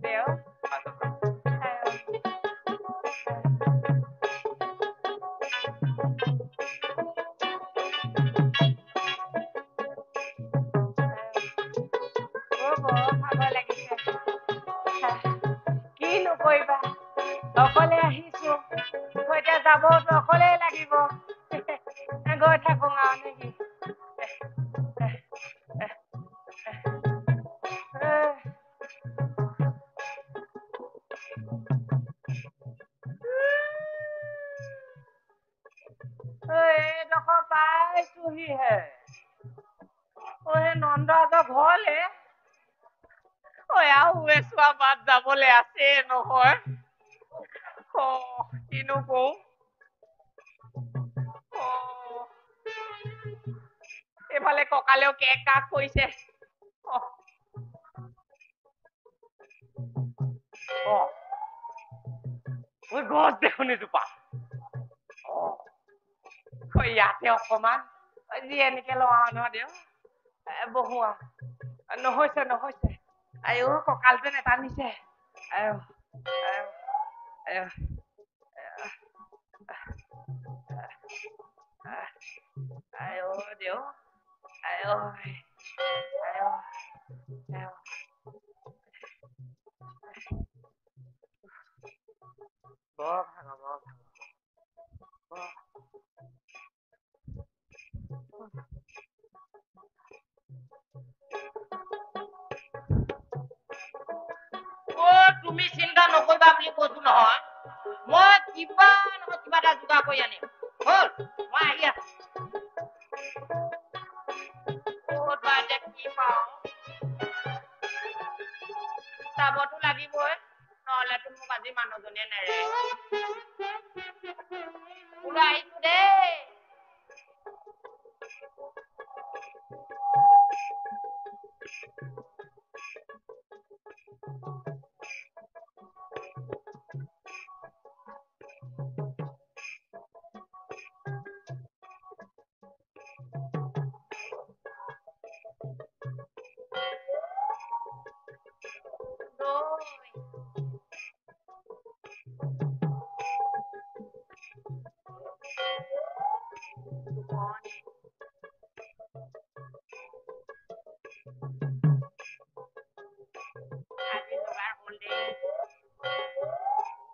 দেও খাব লাগিছে কিনো কৰিবা অকলে আহিছো এতিয়া যাবতো অকলে লাগিব গৈ থাকো আৰু নেকি এইডোখৰ পাইছোহিহে সেই নন্দৰাজৰ ঘৰলে আৰু চোৱা বাট যাবলৈ আছে নহয় কিনো কওঁ এইফালে কঁকালেও কেক কাক কৰিছে গছ দেখোন এজোপা ইয়াতে অকমান যি এনেকে লওঁ নহয় দেও বহো নহৈছে আইও কঁকাল যেন এটা নিছে আইও আইও আইও আইও দেও আইও আইও আইও বৰ ভাগৰ তুমি চিন্তা নকৰিবা বুলি কৈছো নহয় মই কিবা নহয় কিবা এটা যোগাৰ কৰি আনিম হ'ল মই আহি আছো কি পাওঁ চাবতো লাগিবই নহলেতো মোক আজি মানুহজনীয়ে নেৰে বোলো আহিছো দেই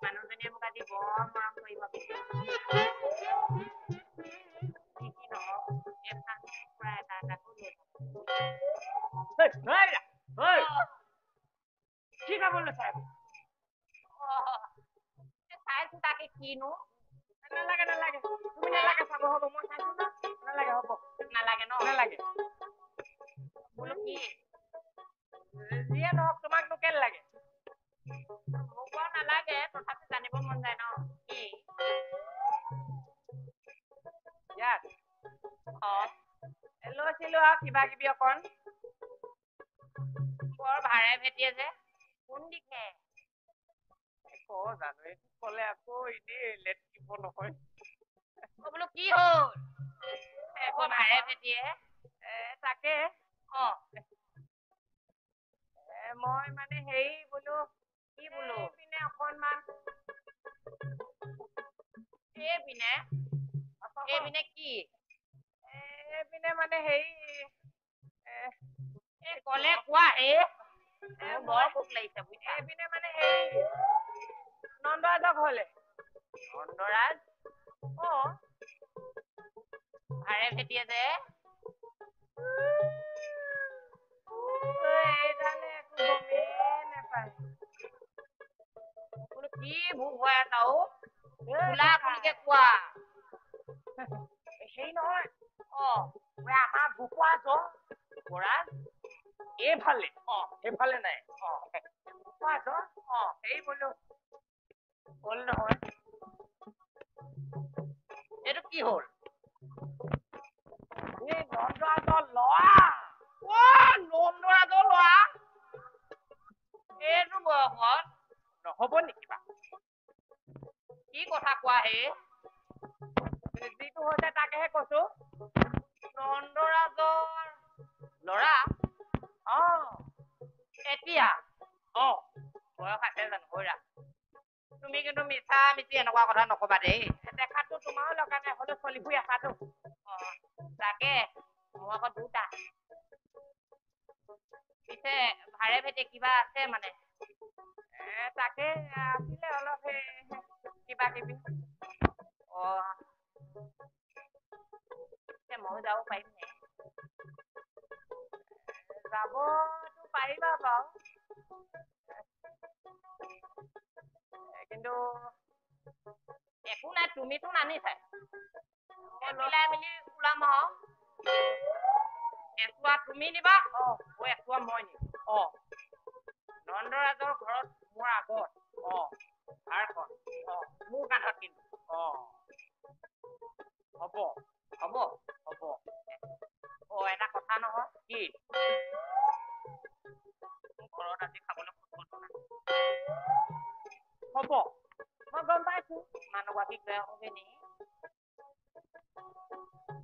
মানুহজনীয়ে মোক আজি বৰ মৰম কৰিব কি খাবলৈ চাইছো তাকে কিনো নালাগে তুমি নালাগে চাব হ'ব মই চাইছো নালাগে হ'ব নালাগে ন নালাগে বোলো কি যিয়ে নহওক তোমাকনো কেলে লাগে মোক বাৰু নালাগে তথাপি জানিব মন যায় ন কি ইয়াত লৈছিলো আৰু কিবা কিবি অকণ বৰ ভাৰে ভেটিয়ে যে কোন দিশে জানো এইটো কলে আকৌ এনেই লেট দিব নহয় বোলো কি হ'ল ভাৰে ভেটিয়ে তাকে মই মানে হেৰি বোলো কি বোলো পিনে অকনমান এইপিনে কি এইপিনে মানে হেৰি কলে কোৱা বৰ ভোক লাগিছে এইপিনে মানে হেৰি নন্দৰাজৰ ঘৰলে নন্দৰাজ ভাৰে ভেটিয়ে যে এইডালে একো গমেই নেপায় বোলো কি ভোক হৈ আছা খোলা খুলিকে কোৱা সেই নহয় আমাৰ ভোকুৱা এইফালে সেইফালে নাই সেই বোলো হ'ল নহয় এইটো কি হ'ল এই নন্দৰাজৰ ল'ৰা নন্দৰাজৰ ল'ৰা এইটো বয়সত নহব নেকি বা কি কথা কোৱা যিটো হৈছে তাকেহে কৈছো নন্দৰাজৰ ল'ৰা এতিয়া বয়স আছে জানো হৰা তুমি কিন্তু মিছা মিছি এনেকুৱা কথা নকবা দেই দেখাতো তোমাৰো লগা নাই হ'লেও চলি ফুৰি আছাতো তাকে মোৰ আকৌ দুটা পিছে ভাৰে ভেটে কিবা আছে মানে তাকে আছিলে অলপ কিবা কিবি ময়ো যাব পাৰিম নে যাবতো পাৰিবা বাৰু কিন্তু একো নাই তুমিতো নানিছাই মিলাই মেলি ওলাম আৰু এচুৱা তুমি নিবা এচুৱা মই নিম নন্দৰাজৰ ঘৰত মোৰ আগত ভাৰখন মোৰ কান্ধত কিন্তু হ'ব হ'ব হ'ব এটা কথা নহয় কি ঘৰত আজি খাবলৈ হ'ব মই গম পাইছো মানুহগৰাকীক লৈ আহোগে নি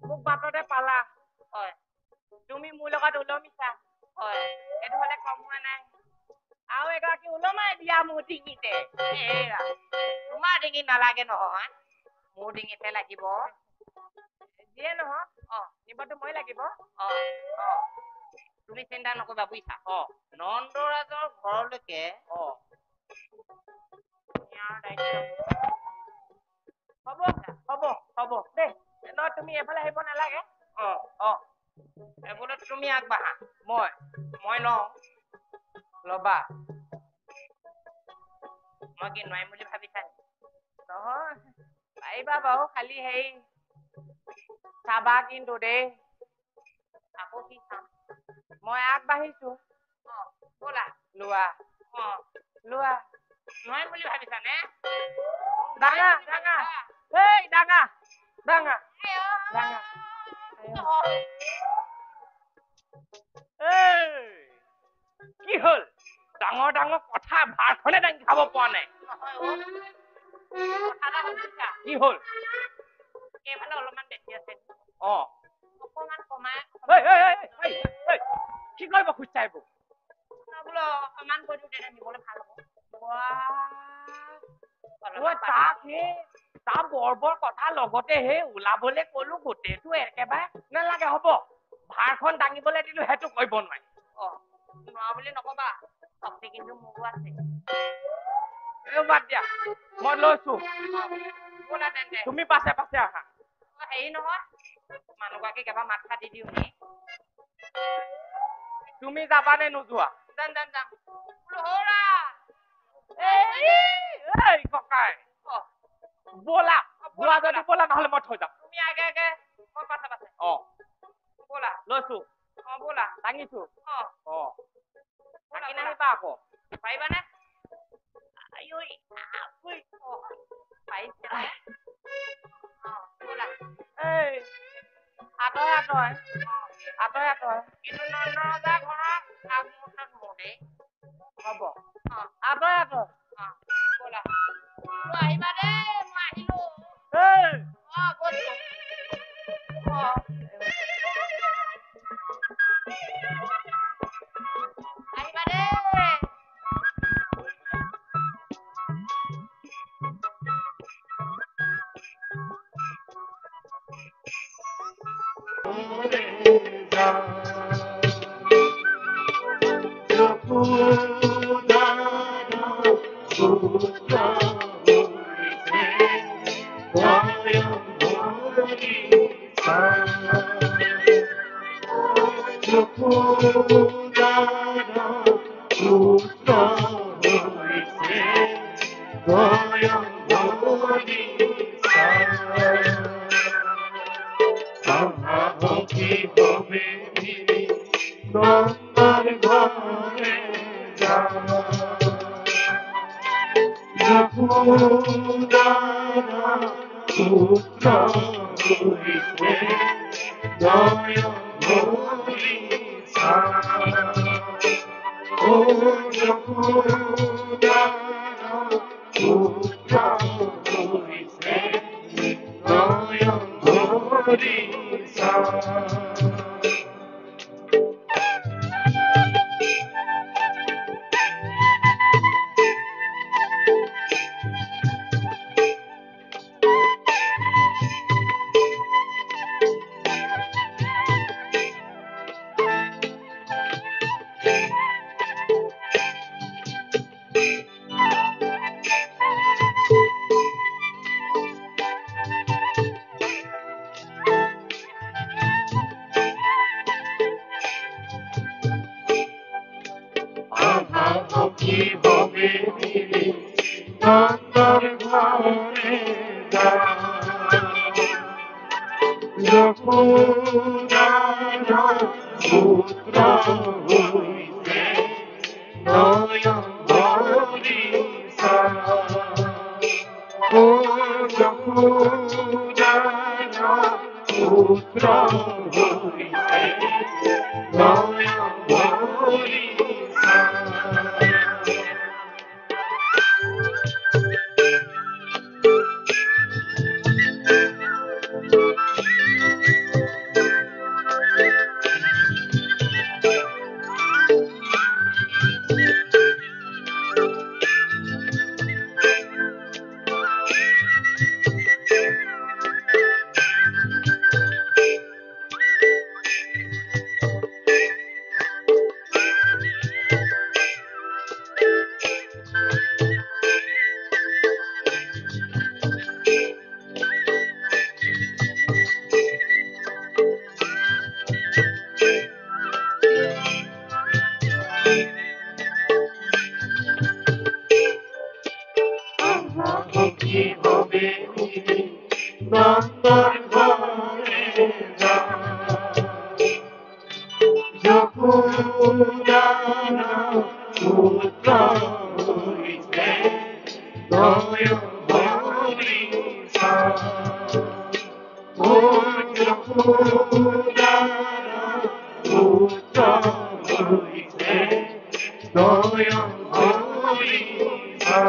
মোক বাটতে পালা হয় তুমি মোৰ লগত ওলমিছা হয় এইটো হলে কম হোৱা নাই আৰু এগৰাকী ওলমাই দিয়া মোৰ ডিঙিতে তোমাৰ ডিঙিত নালাগে নহয় মোৰ ডিঙিতে লাগিব যিয়ে নহয় নিবতো মই লাগিব তুমি চিন্তা নকৰিবা বুজিছা নন্দৰাজৰ ঘৰলৈকে হ'ব হ'ব হ'ব দেই নহয় তুমি এইফালে আহিব নালাগে এইবোৰত তুমি আগবাঢ়া মই লওঁ ল'বা মই কি নোৱাৰিম বুলি ভাবিছা নহয় পাৰিবা বাৰু খালি হেৰি চাবা কিন্তু দেই আকৌ কি চাম মই আগবাঢ়িছো ব'লা লোৱা লোৱা নোৱাৰিম বুলি ভাবিছা নে ডাঙা এই ডাঙা কি হ'ল ডাঙৰ ডাঙৰ কথা ভাতখনে দাঙি খাব পৰা নাই কি হ'ল এইফালে অলপমান বেছি আছে অকমান কমাই কি কৰিব খুজিছা এইবোৰ বোলো অকমান কৰি দিওঁ তেতিয়া নিবলৈ ভাল হ'ব তাৰ বৰ কথা লগতে সেই ওলাবলে কলো গোটেইটো একেবাৰে নালাগে হ'ব ভাৰখন দাঙিবলৈ দিলো সেইটো কৰিব নোৱাৰি নোৱা বুলি নকবা শক্তি কিন্তু মোৰো আছে বাদ দিয়া মই লৈছো তুমি পাছে পাছে আহা হেৰি নহয় মানুহগৰাকীক এবাৰ মাত দি দিওঁ নি তুমি যাবা নে নোযোৱা যাম ককাই ব'লা যোৱা যদি ব'লা নহ'লে মই থৈ যাম তুমি আগে মই পাছে পাছে ব'লা লৈছো ব'লা দাঙিছো দাঙি নাহিবা আকৌ পাৰিবানে পাৰিছে ব'লা আঁতৰে কিন্তু নন্দৰজা ঘৰৰ আগমুহূৰ্তত মোৰ দেই হ'ব আঁতৰে ব'লা আহিবা দেই মই আহিলো কৈছো আহিবা দেই নন্দর ঘরে যমুনার পুত্র হইতে নয়ন বরিশা ও যমুনার পুত্র হইতে নয়ন বরিশা নন্দর ঘরে যমুনার পুত্র হইতে নয়ন বরিশা ও যমুনার পুত্র হইতে নয়ন বরিশা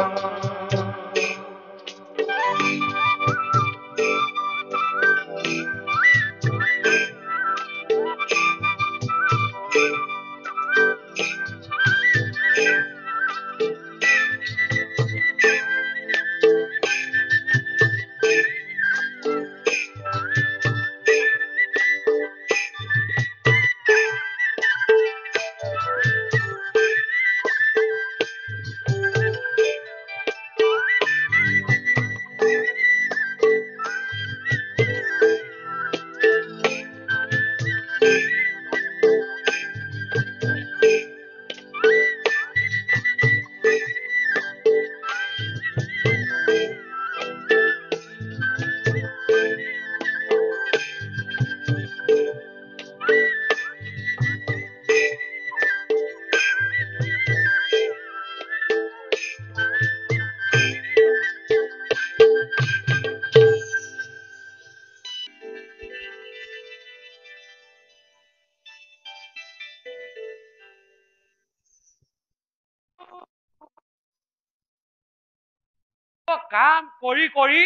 কাম কৰি কৰি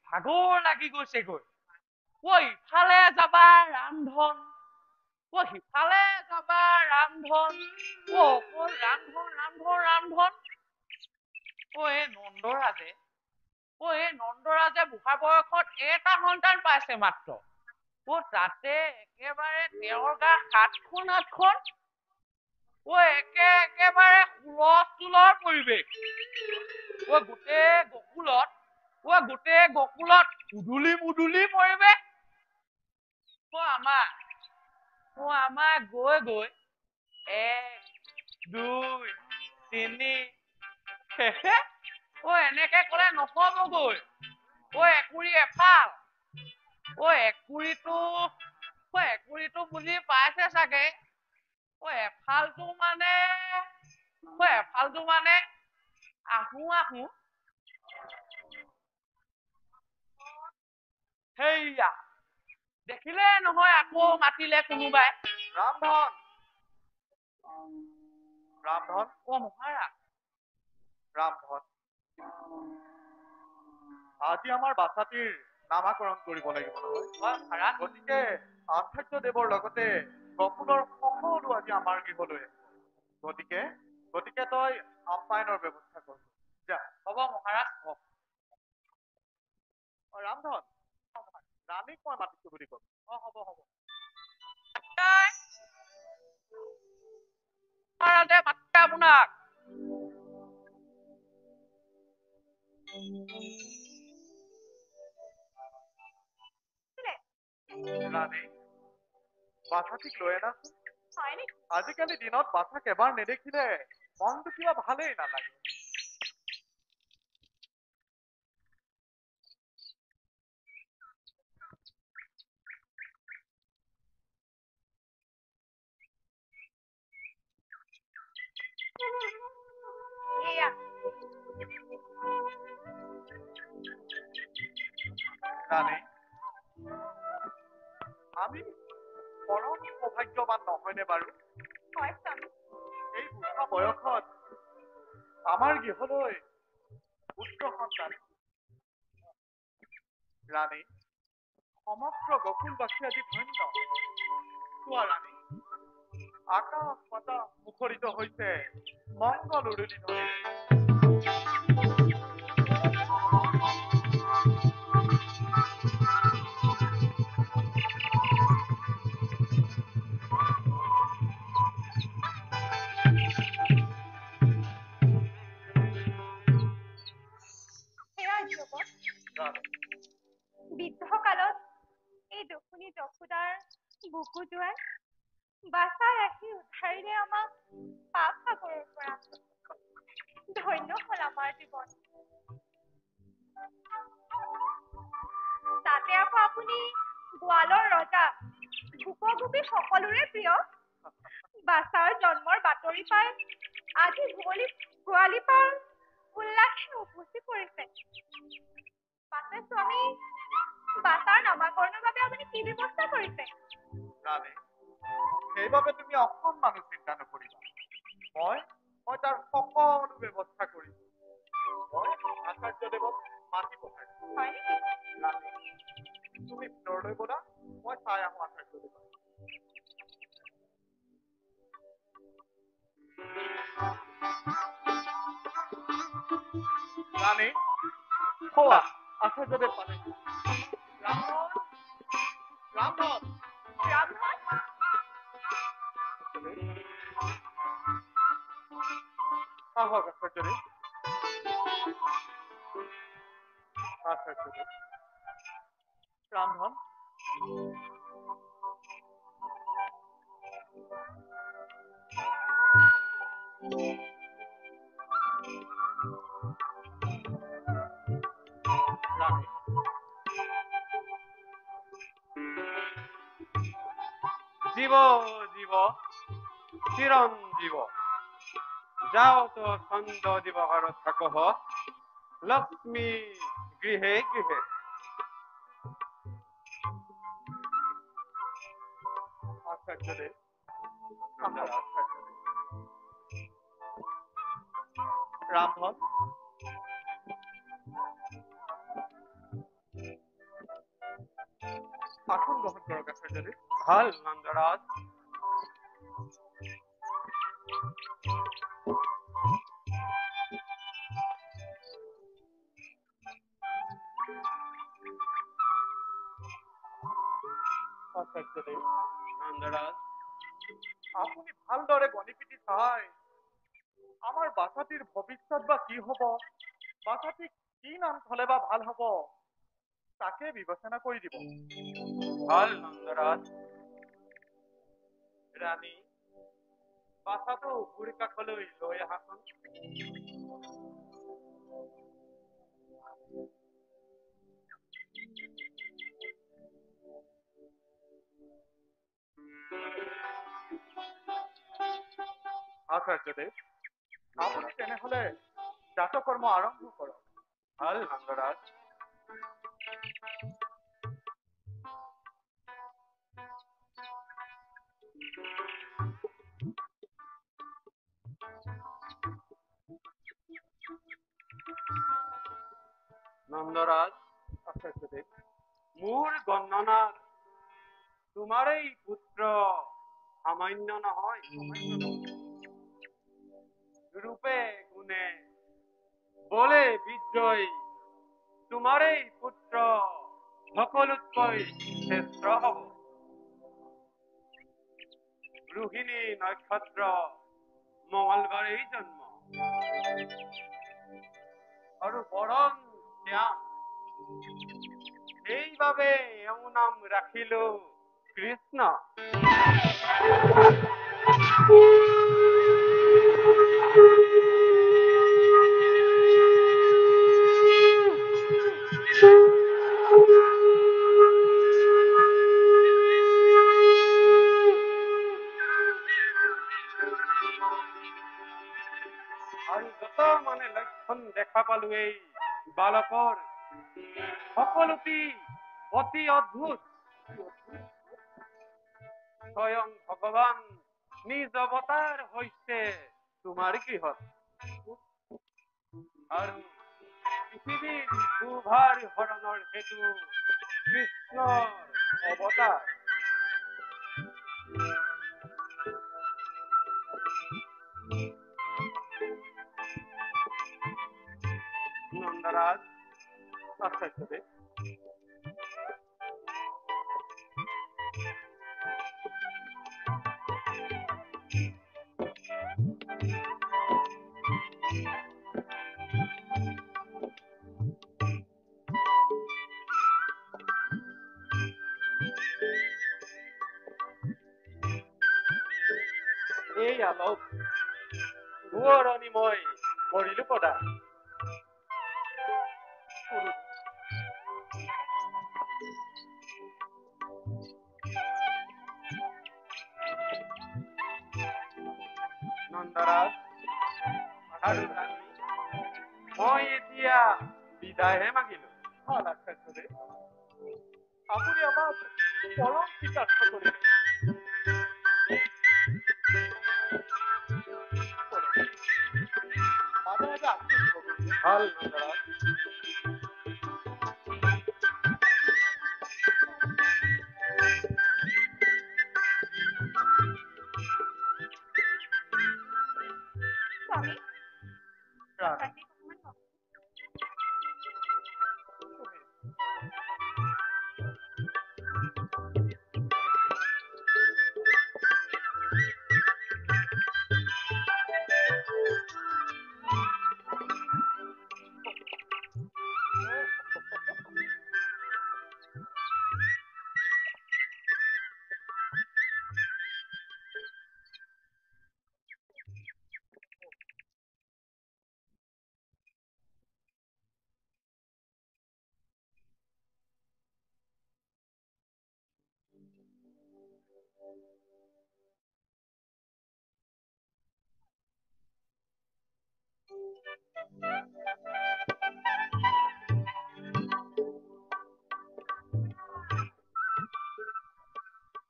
ভাগৰ লাগি গৈছেগৈ ইফালে যাবা ৰামধন সিফালে যাবা ৰামধন অকল ৰামধন ৰামধন ৰামধন এই নন্দৰাজে বুঢ়া বয়সত এটা সন্তান পাইছে মাত্ৰ তাতে একেবাৰে তেওঁৰ গা 7খন 8খন একেবাৰে হুলস্থুলৰ পৰিৱেশ গোটেই গকুলত উদুলি মুদুলি পৰিৱেশ আমাৰ গৈ 1 2 3 এনেকে কলে নহবগৈ একুৰি এফাল একুৰিটো বুজি পাইছে চাগে এফালটো মানে আহো সেইয়া দেখিলে নহয় আকৌ মাতিলে কোনোবাই ৰামধন মহাৰাজ ৰামধন আজি আমাৰ বাচ্চাটিৰ নামাকৰণ কৰিব লাগিব নহয় মহাৰাজ গতিকে আচাৰ্য দেৱৰ লগতে গকুলৰ সকলো আজি আমাৰ গৃহলৈ গতিকে তই আপ্যায়নৰ ব্যৱস্থা কৰ যা হ'ব মহাৰাজ ৰামধন ৰাণীক মই মাতিছো বুলি ক'লো হ'ব মহাৰাজে মাতিছে আপোনাক কোনে? ৰাণী বাছাটিক লৈ আনাচোন হয় নেকি? আজিকালি দিনত বাছাক এবাৰ নেদেখিলে মনটো কিবা ভালেই নালাগে এয়া ৰাণী আমি পৰম সৌভাগ্যৱান নহয়নে বাৰু হয় স্বামী। এই বুঢ়া বয়সত আমাৰ গৃহলৈ পুত্ৰ সন্তান ৰাণী সমগ্ৰ গকুলবাসী আজি ধন্য চোৱা ৰাণী আকাশ পাতাল মুখৰিত হৈছে মংগল উৰুলি ধৰিৰে সেয়া যুৱক ৰাণী বৃদ্ধ কালত এই দক্ষিণী যশোদাৰ বুকু জোৱাই বাচা ৰাখি উদ্ধাৰিলে আমাক পাপ সাগৰৰ পৰা ধন্য হ'ল আমাৰ জীৱন তাতে আকৌ আপুনি গোৱালৰ ৰজা ভূপগোপী সকলোৰে প্ৰিয় বাছাৰ জন্মৰ বাতৰি পাই আজি গোৱালি পাৰ উল্লাসে উপচি পৰিছে পাছে স্বামী বাছাৰ নামাকৰণৰ বাবে আপুনি কি ব্যৱস্থা কৰিছে ৰাণী সেইবাবে তুমি অকণমানো চিন্তা নকৰিবা মই তাৰ সকলো ব্যৱস্থা কৰিছো মই আচাৰ্যদেৱক মাতি পঠাইছো হয় নেকি ৰাণী তুমি ভিতৰলৈ ব'লা মই চাই আহো আচাৰ্যদেৱক ৰাণী কোৱা আচাৰ্যদেৱ পালে ৰামধন ৰামধন ৰামধন আহক আচাৰ্যদেৱ আচাৰ্যদেৱ ৰামধন রানী জীব জীব চিরঞ্জীব যাও তো ছন্দ দিবকর থাকহ লক্ষ্মী গৃহে গৃহে আচার্যদেব রামধন আসন গ্রহণ করো আচার্যদেব ভাল নন্দরাজ আচার্যদেব নন্দরাজ আপুনি ভালদৰে গণি পিটি চাই আমাৰ বাছাটিৰ ভৱিষ্যত বা কি হব বাছাটিক কি নাম থলে বা ভাল হব তাকে বিবেচনা কৰি দিব ভাল নন্দৰাজ ৰাণী বাছাটো বুঢ়ী কাষলৈ লৈ আহাচোন আচাৰ্যদেৱ আপুনি তেনেহলে জাতকৰ্ম আৰম্ভ কৰক ভাল নন্দৰাজ নন্দৰাজ আচাৰ্যদেব মোৰ গণনাত তোমাৰেই পুত্ৰ সামান্য নহয় ৰূপে গুণে বলে বিজয় তোমাৰেই পুত্ৰ সকলোতকৈ শ্ৰেষ্ঠ হব ৰোহিণী নক্ষত্ৰ মঙলবাৰেই জন্ম আৰু বৰণ শ্যাম এইভাবে এও নাম ৰাখিল কৃষ্ণ। আৰু যত মানে লক্ষণ দেখা পালো এই বালকৰ সকলোটি অতি অদ্ভুত। স্বয়ং ভগৱান নিজ অৱতাৰ হৈছে তোমাৰ গৃহত। আৰু পৃথিৱীৰ দুভাৰ হৰণৰ হেতু কৃষ্ণৰ অৱতাৰ। নন্দৰাজ আশ্চৰ্য। এই আলক সোঁৱৰণি মই কৰিলো প্ৰদান। নন্দৰাজ আৰু ৰাণী, মই এতিয়া বিদায়হে মাগিলো। ভাল আশ্চৰ্য। আপুনি আমাক পৰম কৃতাৰ্থ কৰিলে। মাজে মাজে আহি থাকিব গুৰুদেৱ। ভাল নন্দৰাজ। স্বামী ৰাম, ৰাতি অকমান বহক।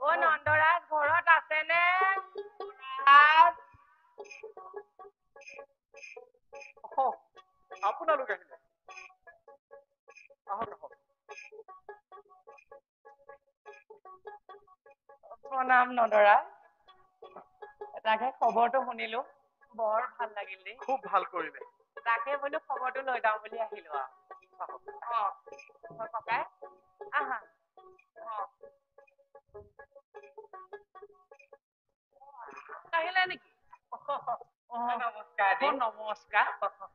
অ নন্দৰাজ ঘৰত আছেনে? ৰাজ আপোনালোক আহিলে। আহক আহক। প্ৰণাম নন্দৰাজ। তাকে খবৰটো শুনিলো, বৰ ভাল লাগিল দেই। খুব ভাল কৰিলে। তাকে বোলো খবৰটো লৈ যাওঁ বুলি আহিলো আৰু। আহক। ককাই আহা। আহিলে নেকি? নমস্কাৰ দেই। নমস্কাৰ। ককাই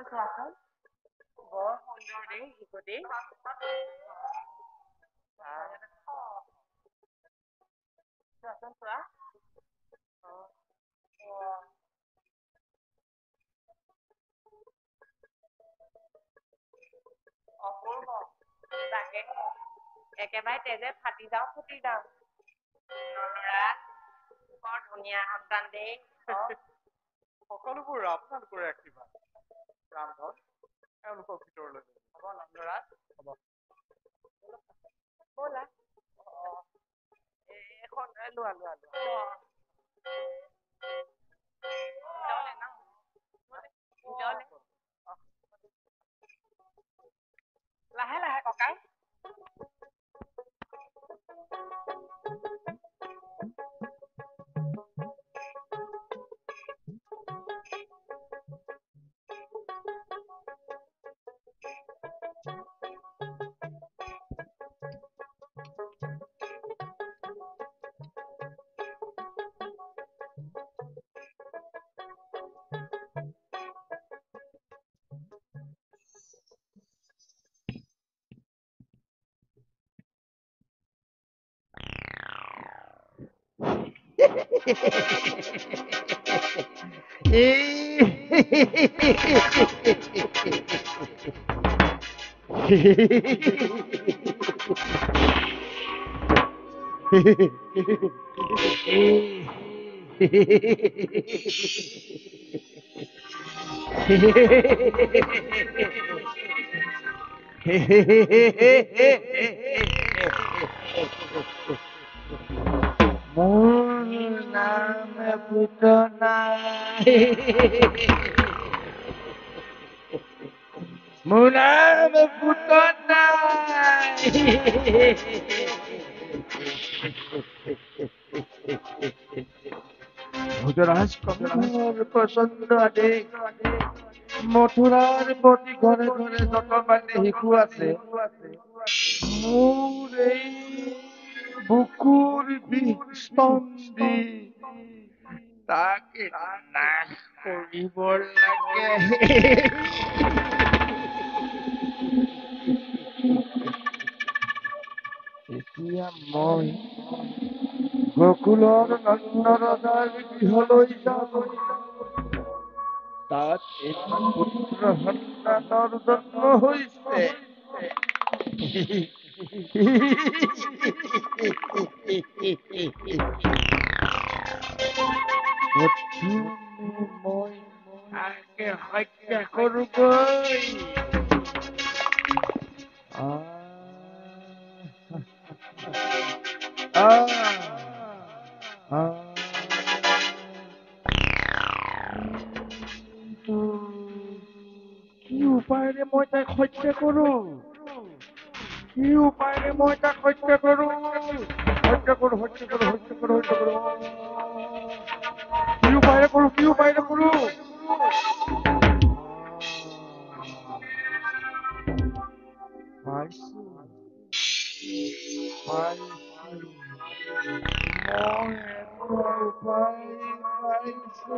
চোৱাচোন, বৰ সুন্দৰ দেই শিশুটি। চোৱাচোন চোৱা। অপূৰ্ব। তাকে একেবাৰে তেজে ফাটি যাওঁ ফুটি যাওঁ। নন্দৰাজ বৰ ধুনীয়া সন্তান দেই। সকলোবোৰ আপোনালোকৰে আশীৰ্বাদ। ৰামধন, এওঁলোকক ভিতৰলৈ লৈ যাওক। হ'ব নন্দৰাজ। হ'ব। ব'লা। এখন লোৱা লোৱা লোৱা। ভিতৰলে ন? ভিতৰলে। লাহে লাহে ককাই। মোৰ নাম পুতনা মোৰ নাম পুতনা ভোজৰাজ কমলাৰ প্ৰচন্ড আদেশ মথুৰাৰ প্ৰতি ঘৰে ঘৰে যত মানে শিশু আছে মোৰ এই বুকুৰ বিস্তন্দি তাকে নাশ কৰিব লাগে এতিয়া মই গোকুলৰ নন্দ ৰজাৰ গৃহলৈ যাম তাত এটা পুত্ৰ সন্তানৰ জন্ম হৈছে প্ৰথমে মই তাকে হত্যা কৰোগৈ কি উপায়েৰে মই তাক হত্যা কৰো কি উপায়েৰে মই তাক হত্যা কৰো কি উপায়েৰে কৰো পাইছো মই এটা উপায় পাইছো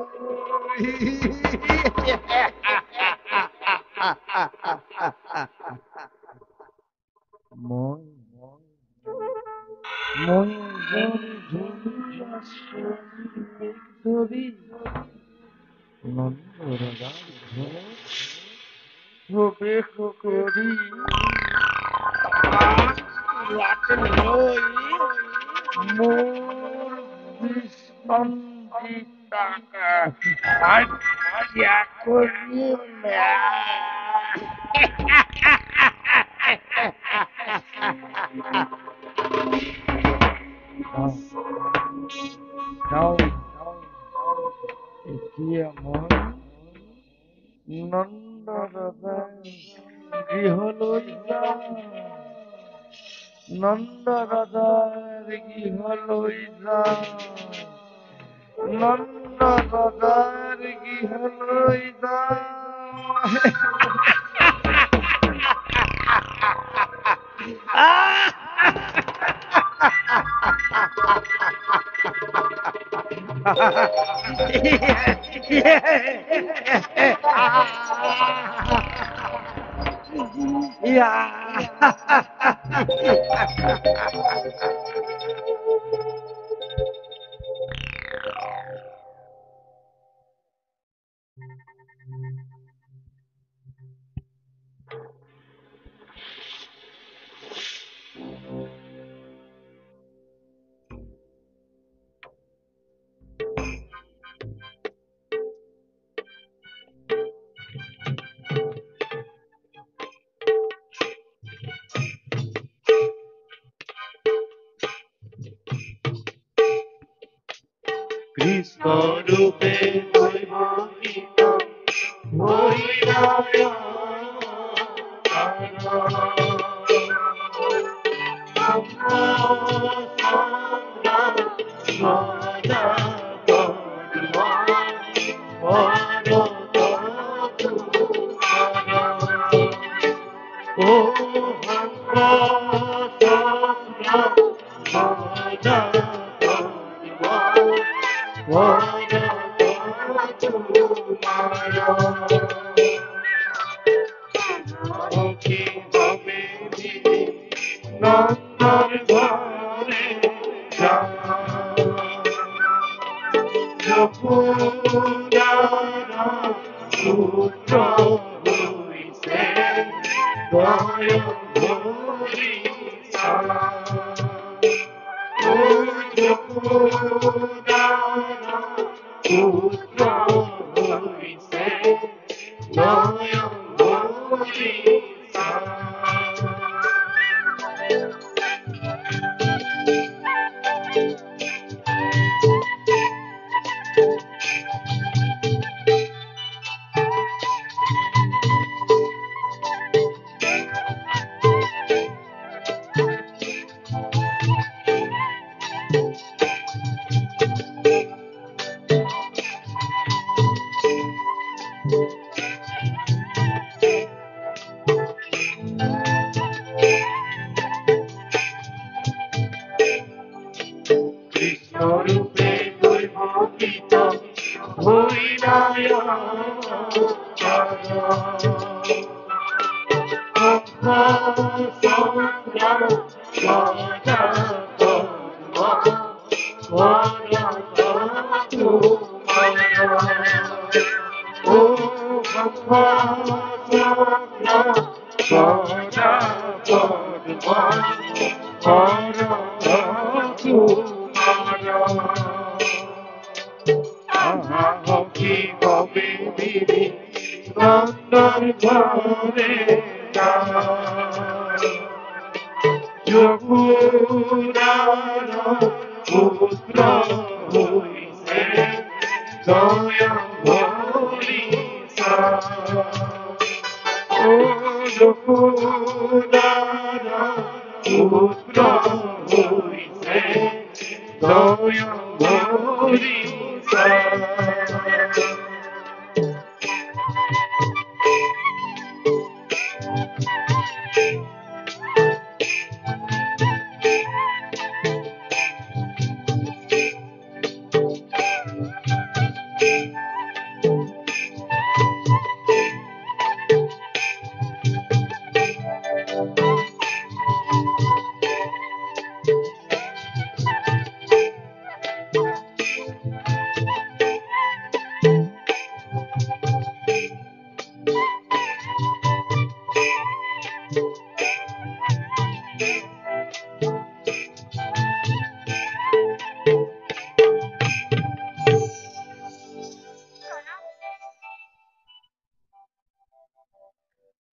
মই এজন ধুনীয়া ছোৱালীক ধৰি নন্দ ৰজাৰ ঘৰত প্ৰৱেশ কৰি তাক লৈ মোৰ বিস্তন্দিতাক হত্যা কৰিম এতিয়া মই নন্দ ৰজাৰ গৃহলৈ যাম নন্দ ৰজাৰ গৃহলৈ যাম নন্দ ৰজাৰ গৃহলৈ যাম কৃষ্ণ ৰূপে দৈবকীত হৰিনায় নন্দৰ ঘৰে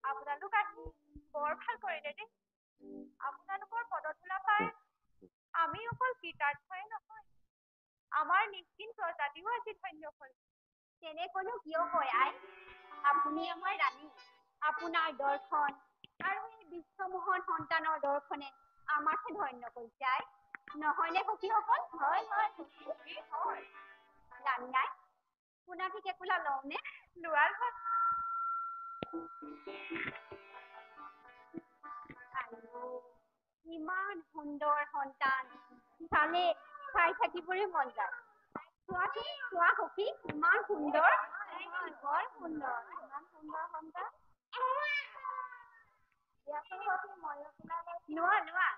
আপোনালোক আহি বৰ ভাল কৰিলে দেই। আপোনালোকৰ পদধূলা পাই আমি অকল কৃতাৰ্থই নহয়, আমাৰ নিষ্কিন প্ৰজাতিও আজি ধন্য হ'ল। তেনেকৈনো কিয় কয় আই? আপুনি আমাৰ ৰাণী, আপোনাৰ দৰ্শন আৰু এই বিশ্বমোহন সন্তানৰ দৰ্শনে আমাকহে ধন্য কৰিছে আই। নহয়নে সখীসকল? হয় হয় হয়। ৰাণী আই, পোনাকি কেঁকুলা লওঁনে? লোৱাৰ হ'ল। ইমান সুন্দৰ সন্তান, চালে চাই থাকিবৰে মন যায়। চোৱাচোন, চোৱা সখী, ইমান সুন্দৰ, বৰ সুন্দৰ, ইমান সুন্দৰ সন্তান। লোৱা লোৱা।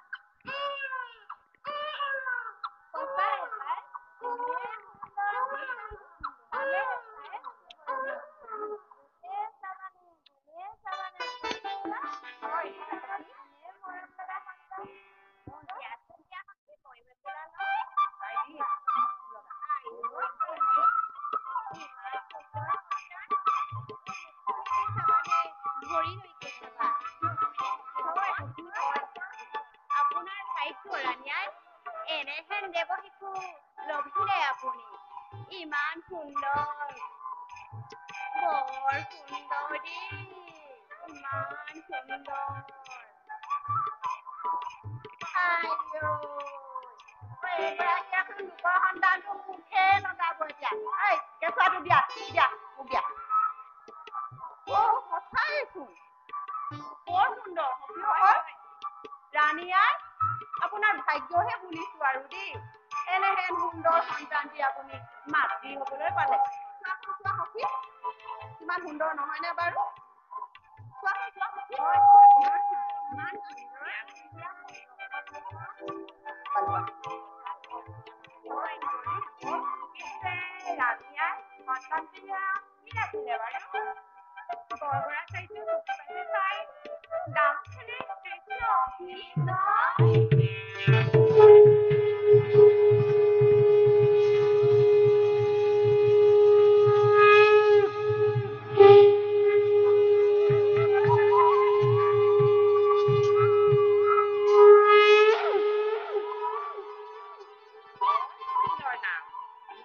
সঁচাই ভাই, আপোনাৰ চাইছো ৰাণীয়াই, এনেহেন দেৱ শিশু লভিলে আপুনি। ইমান সুন্দৰ, বৰ সুন্দৰ দেই, ইমান সুন্দৰ। এগৰাকী এখন লোকৰ সন্তানটো মুখে লগাব এতিয়া। এই কেঁচুৱাটো দিয়া দিয়া মোক দিয়া। সঁচাইচোন বৰ সুন্দৰ সখীসকল। ৰাণীয়াই, আপোনাৰ ভাগ্যহে বুলিছো আৰু দেই, এনেহেন সুন্দৰ সন্তানটি আপুনি মাতৃ হবলৈ পালে। চোৱাচোন চোৱা সখী, কিমান সুন্দৰ নহয়নে বাৰু? চোৱাচোন চোৱা সখী, ইমান সুন্দৰ। বাছাটোৱে কি আছিলে বাৰু বৰবৰা চাইছো চকু পাইছে চাই গামখানে কৃষ্ণ কৃষ্ণ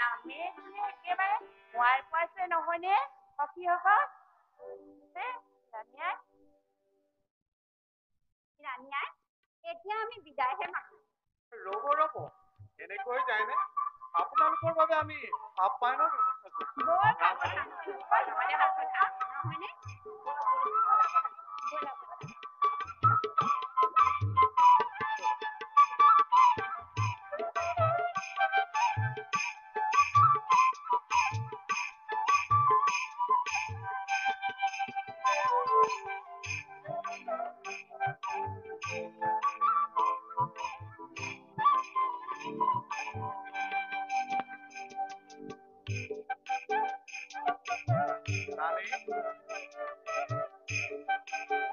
নামে একেবাৰে মোৱাই পাইছে নহয়নে সখীসকল ৰাণীয়াই এতিয়া আমি বিদায়হে মাতো ৰ'ব ৰ'ব এনেকৈ যায়নে আপোনালোকৰ বাবে আমি আপ্যায়নৰ ব্যৱস্থা কৰিছোঁ বৰ ভাল কথা নহয়নে ভাল কথা নহয়নে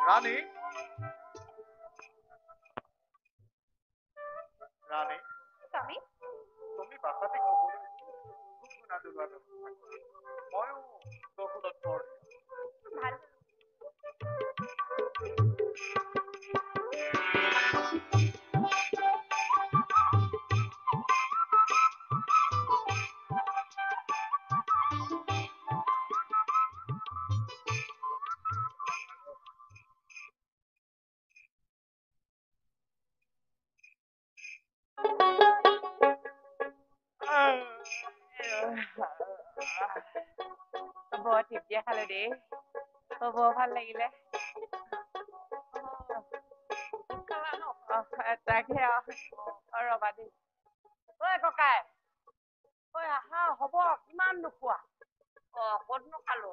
ৰাণী ৰাণী স্বামী তুমি বাছাটিক ক'বলৈ খুব গুণা জ্বলোৱাৰ ব্যৱস্থা কৰা ময়ো চকুলত বৰ ভাল বৰ তৃপ্তিয়ে খালো দেই বৰ ভাল লাগিলে তাকে ৰবা দেই ঐ ককাই ঐ আহা হ'ব কিমান নোখোৱা ক'তনো খালো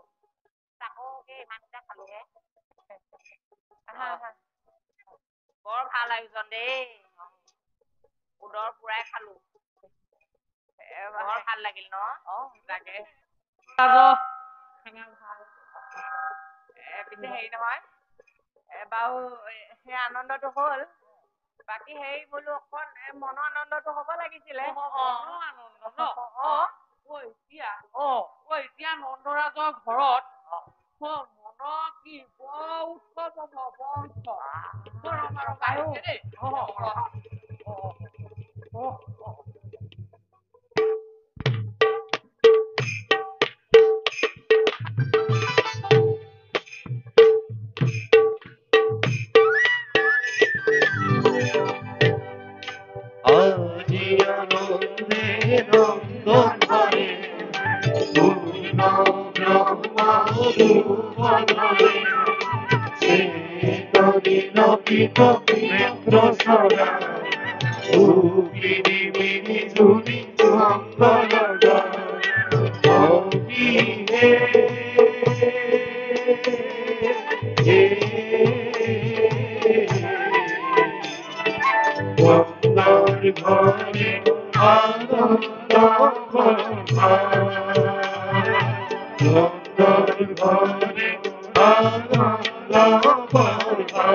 তাকোকে ইমানটা খালোহে আহা আহা বৰ ভাল আয়োজন দেই উদৰ পুৰাই খালো বৰ ভাল লাগিল ন তাকে পিছে হেৰি নহয় বাৰু সেই আনন্দটো হ'ল বাকী হেৰি বোলো অকণ মনৰ আনন্দটো হ'ব লাগিছিলে এতিয়া নন্দৰাজৰ ঘৰত মনৰ কি বৰ উৎসৱ হ'ব বৰ উৎসৱ আজি আনন্দে নন্দন হরে পূর্ণ ব্রহ্মারূপধরে চেতনিন পিত নেত্র সদা উপিনি মিনি ঝুনি মঙ্গলদা অমি হে Wonder ঘরে আনন্দ বর্ষা Wonder ঘরে আনন্দ বর্ষা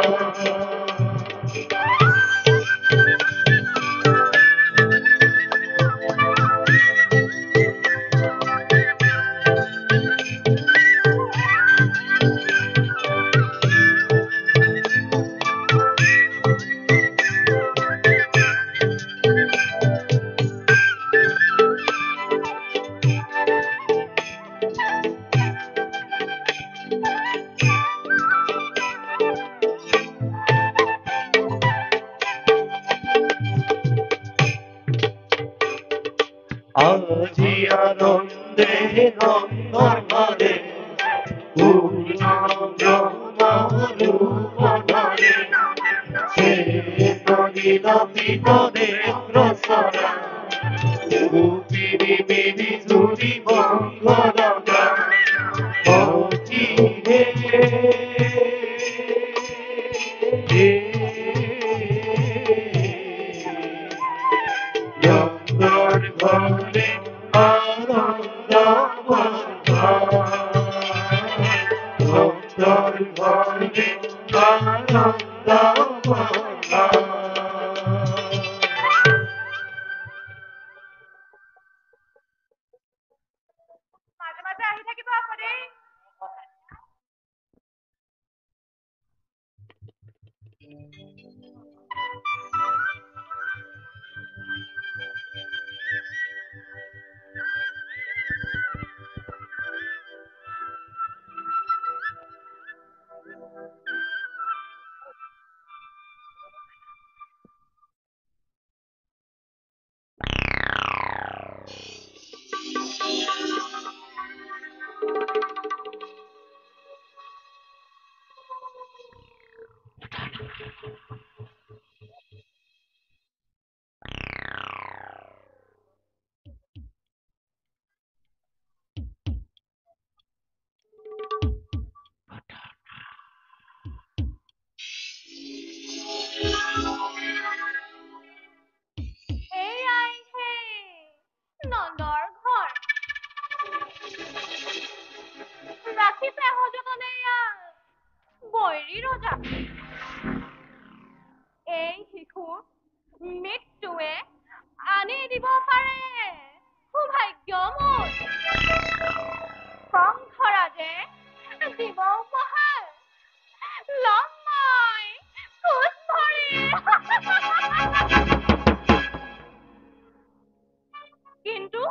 আজি আনন্দে নন্দন ঘরে পূর্ণ ব্রহ্মরূপধরে চেতনিন পিত নেত্র সদা উপিনি মিনি ঝুনি মঙ্গলদা অতি হে Yonder ঘরে আনন্দ বর্ষা ঘরে আনন্দ মনা। মাজে মাজে আহি থাকিব আকৌ দেই। এইয়াই সেই নন্দৰ ঘৰ। ৰাখিছে সযতনে ইয়াত বৈৰী ৰজা। এই শিশুৰ মৃত্যুৱে আনি দিব পাৰে সৌভাগ্য মোৰ। কংসৰাজে দিব উপহাৰ ল'ম মই খোজ ভৰি। কিন্তু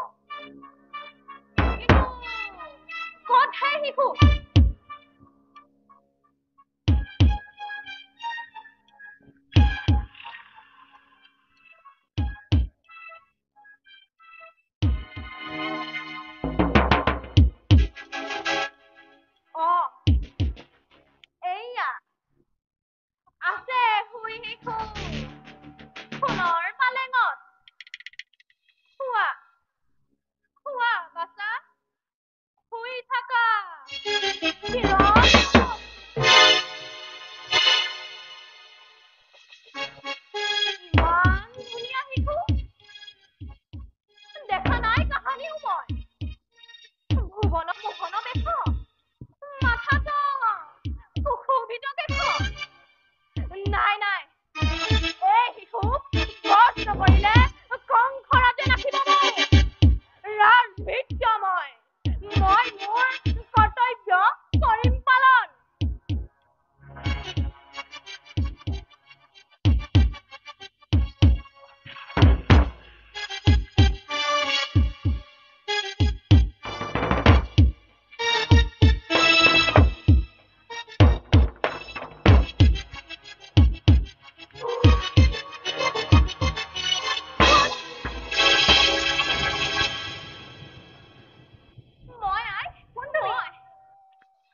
ক'তহে শিশু? এইয়া আছে শুই শিশু সোণৰ পালেঙত। শোৱা শোৱা বাছা, শুই থাকা। ইমান ধুনীয়া শিশু দেখা নাই কাহানিও মই। ভুৱন মোহন বেশ, মাথাটো সুশোভিত কেশ। নাই নাই, এই শিশু বধ নকৰিলে কংসৰাজে নাখিব মোক। ৰাজভৃত্য মই মোৰ কৰ্তব্য কৰিম পালন।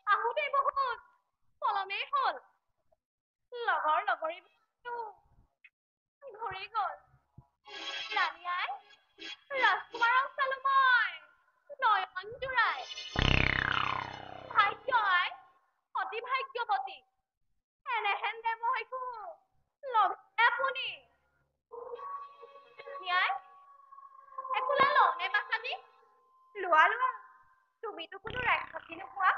আহোঁতেই বহুত পলমেই হ'ল। লগৰ লগৰী ঘূৰি গ'ল। ৰাণী আই, ৰাজকুমাৰক চালো মই নয়ন জোৰাই। ভাগ্য আই, অতি ভাগ্যৱতী। এনেহেন দেৱ শিশু লভিলে আপুনি। ন্যায় একোলা লওঁনে বাচানী? লোৱা লোৱা, তুমিতো কোনো ৰাক্ষসী নোহোৱা।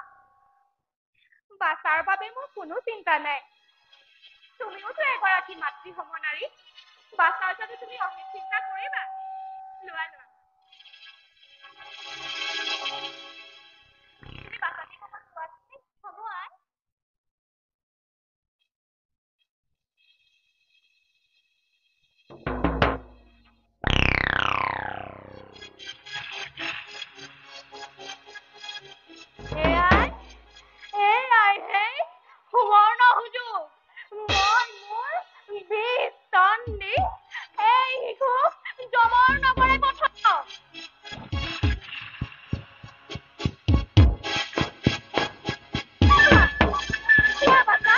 বাচাৰ বাবে মোৰ কোনো চিন্তা নাই। তুমিওতো এগৰাকী মাতৃ সমনাৰী। বাচাৰ যদি তুমি অধিক চিন্তা কৰিবা, লোৱা লোৱা। তুমি বাচানী ক'ব লোৱা হ'ব আই। এয়াই সেই সুবৰ্ণ সুযোগ। মই মোৰ 20 টন দি এই শিশুক জমৰ নগৰে পঠাও। খোৱা বাচা,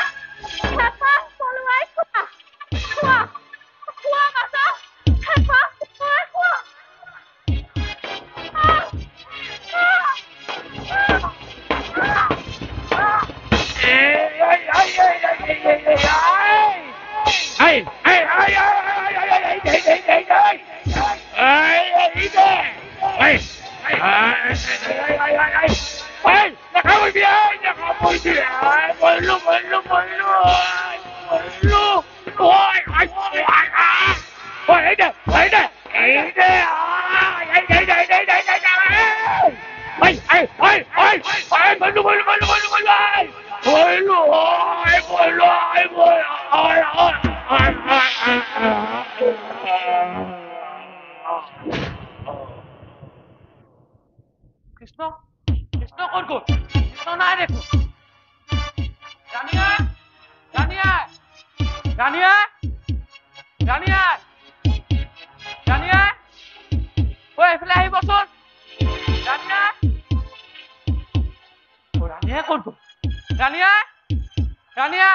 হেঁপা পলুৱাই খোৱা। খোৱা খোৱা বাচা, হেঁপা পলুৱাই খোৱা। Ê, nó không bị Krishna Krishna ক'ত গ'ল কৃষ্ণ নাই দেখোন ৰাণীয়া ৰাণীয়া ৰাণীয়া ৰাণীয়া ৰাণীয়া ঐ এইফালে আহিবচোন ৰাণীয়া ৰাণীয়া ক'ত গ'ল ৰাণীয়া ৰাণীয়া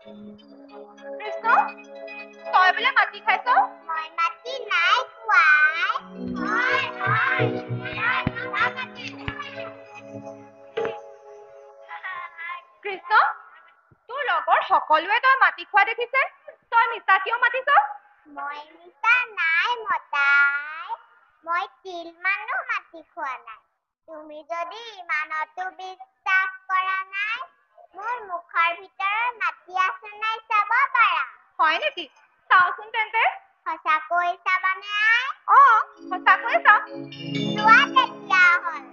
কৃষ্ণ তই বোলে মাটি খাইছ মই মাটি নাই খোৱা কৃষ্ণ তোৰ লগৰ সকলোৱে তই মাটি খোৱা দেখিছে তই মিছা কিয় মাতিছ মই মিছা নাই মতাই মই তিল মানো মাটি খোৱা নাই তুমি যদি ইমানতো বিশ্বাস কৰা নাই মোৰ মুখৰ ভিতৰত মাটি আছে নাই চাব পাৰা হয় নেকি চাওচোন তেন্তে সঁচাকৈ চাবানে আই সঁচাকৈ চাম চোৱা তেতিয়াহ'লে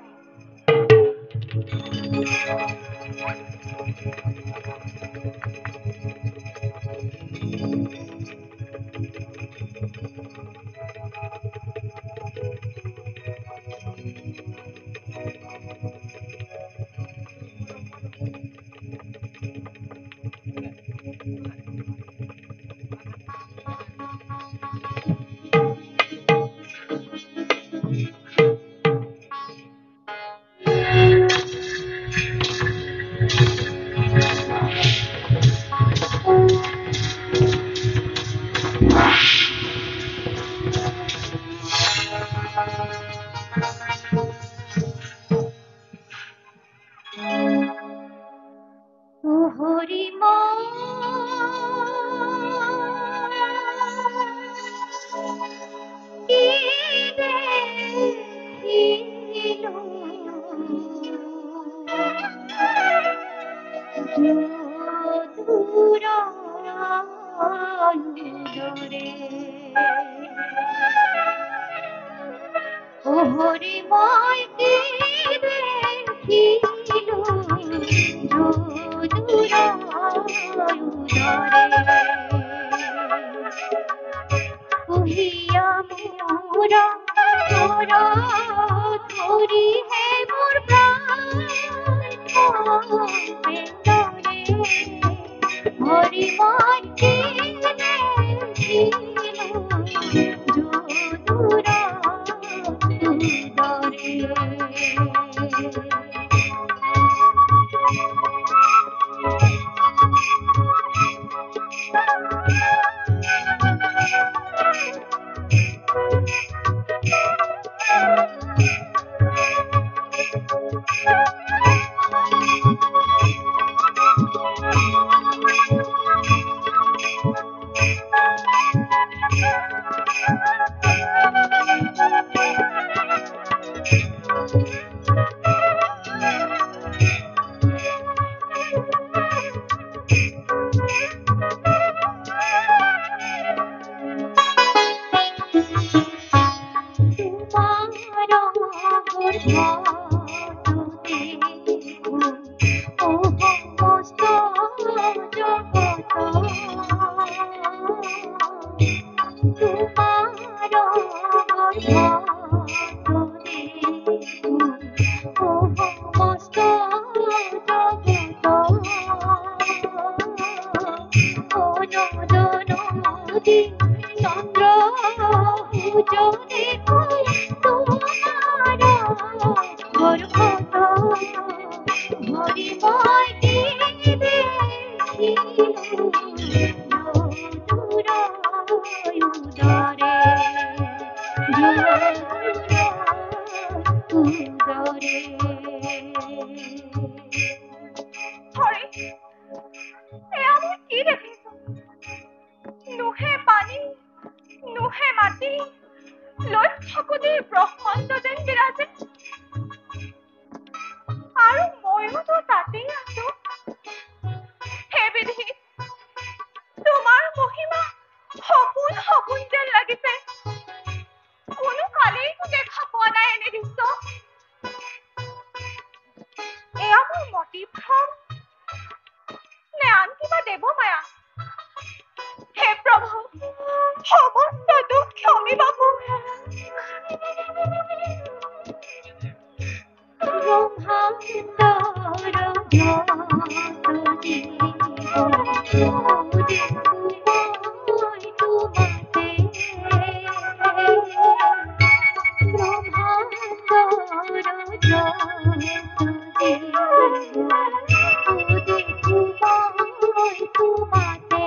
তোমাতে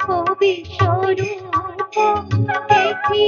ও বিশ্বৰূপ দেখি